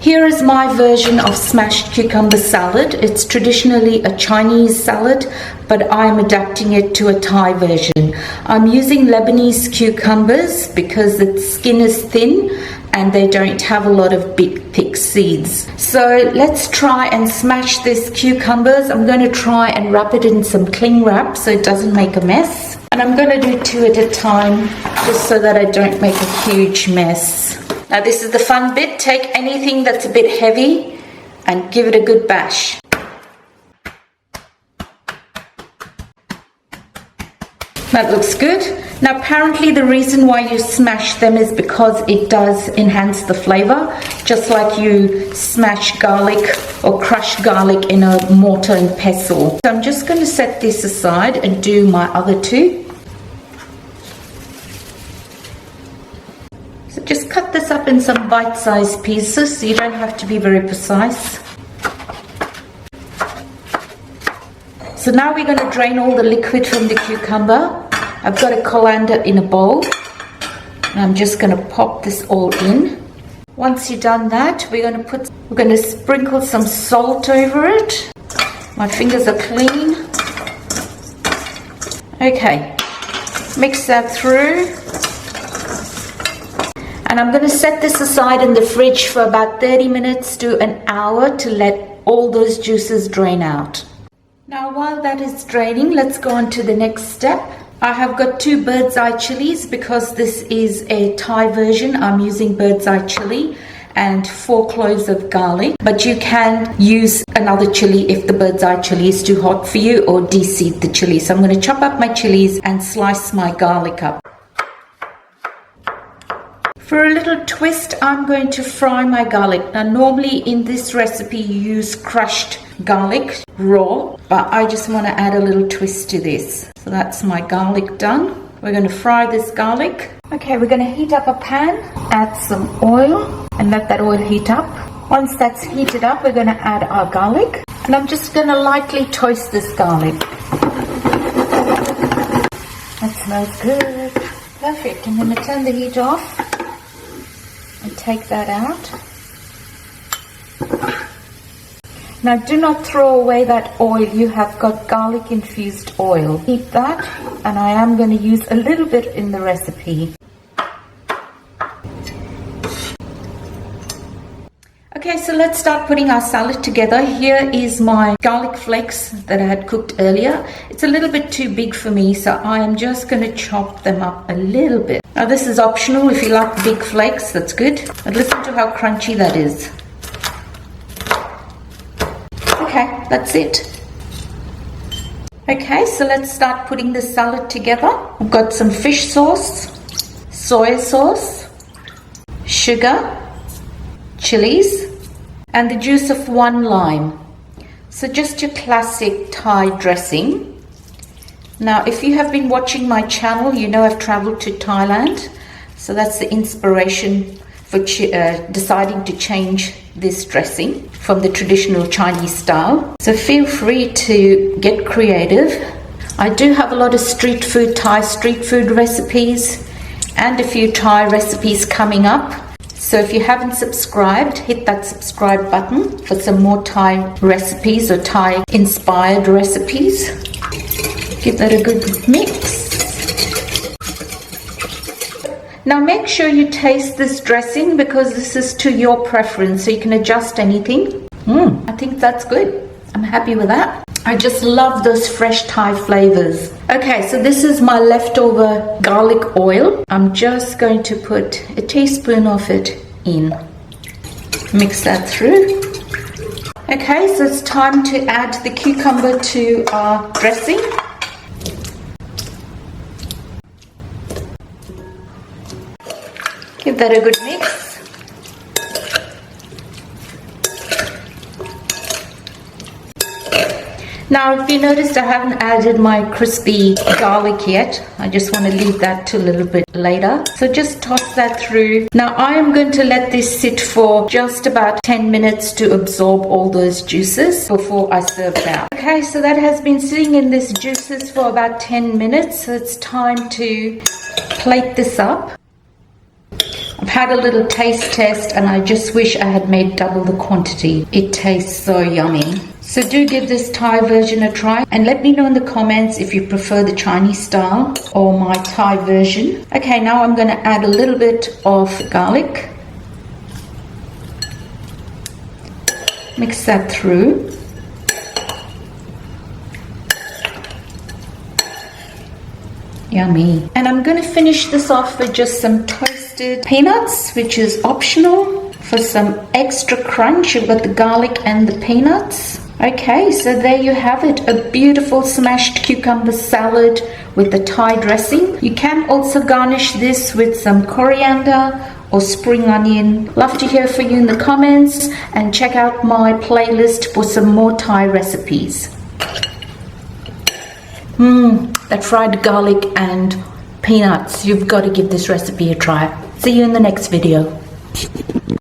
Here is my version of smashed cucumber salad. It's traditionally a Chinese salad, but I'm adapting it to a Thai version. I'm using Lebanese cucumbers because its skin is thin and they don't have a lot of big thick seeds. So let's try and smash these cucumbers. I'm going to try and wrap it in some cling wrap so it doesn't make a mess. And I'm going to do 2 at a time just so that I don't make a huge mess. Now this is the fun bit. Take anything that's a bit heavy and give it a good bash. That looks good. Now apparently the reason why you smash them is because it does enhance the flavor, just like you smash garlic or crush garlic in a mortar and pestle. So I'm just going to set this aside and do my other 2. So just cut this up in some bite-sized pieces so you don't have to be very precise. So now we're going to drain all the liquid from the cucumber. I've got a coriander in a bowl and I'm just going to pop this all in. Once you've done that, we're going to sprinkle some salt over it. My fingers are clean. Okay, mix that through. And I'm going to set this aside in the fridge for about 30 minutes to an hour to let all those juices drain out. Now while that is draining, let's go on to the next step. I have got 2 bird's eye chilies because this is a Thai version. I'm using bird's eye chili and 4 cloves of garlic. But you can use another chili if the bird's eye chili is too hot for you, or de-seed the chili. So I'm going to chop up my chilies and slice my garlic up. For a little twist, I'm going to fry my garlic. Now normally in this recipe you use crushed garlic raw, but I just want to add a little twist to this. So that's my garlic done. We're going to fry this garlic. Okay, we're going to heat up a pan, add some oil and let that oil heat up. Once that's heated up, we're going to add our garlic. And I'm just going to lightly toast this garlic. That smells good. Perfect. I'm going to turn the heat off and take that out. Now do not throw away that oil. You have got garlic infused oil. Keep that, and I am going to use a little bit in the recipe. Okay, so let's start putting our salad together. Here is my garlic flakes that I had cooked earlier. It's a little bit too big for me, so I am just going to chop them up a little bit. Now this is optional. If you like big flakes, that's good. But listen to how crunchy that is. Okay, that's it. Okay, so let's start putting the salad together. I've got some fish sauce, soy sauce, sugar, chilies, and the juice of 1 lime. So just your classic Thai dressing. Now if you have been watching my channel, you know I've traveled to Thailand. So that's the inspiration for deciding to change this dressing from the traditional Chinese style. So feel free to get creative. I do have a lot of street food, Thai street food recipes and a few Thai recipes coming up. So if you haven't subscribed, hit that subscribe button for some more Thai recipes or Thai inspired recipes. Give that a good mix. Now make sure you taste this dressing because this is to your preference, so you can adjust anything. I think that's good. I'm happy with that. I just love those fresh Thai flavors. Okay, so this is my leftover garlic oil. I'm just going to put a teaspoon of it in. Mix that through. Okay, so it's time to add the cucumber to our dressing. Give that a good mix. Now, if you noticed, I haven't added my crispy garlic yet. I just want to leave that to a little bit later. So just toss that through. Now, I am going to let this sit for just about 10 minutes to absorb all those juices before I serve it out. Okay, so that has been sitting in these juices for about 10 minutes. So it's time to plate this up. I've had a little taste test and I just wish I had made double the quantity. It tastes so yummy. So do give this Thai version a try and let me know in the comments if you prefer the Chinese style or my Thai version. Okay, now I'm going to add a little bit of garlic. Mix that through. Yummy. And I'm going to finish this off with just some toasted peanuts, which is optional. For some extra crunch, you've got the garlic and the peanuts. Okay, so there you have it, a beautiful smashed cucumber salad with the Thai dressing. You can also garnish this with some coriander or spring onion. Love to hear from you in the comments and check out my playlist for some more Thai recipes. That fried garlic and peanuts, you've got to give this recipe a try. See you in the next video.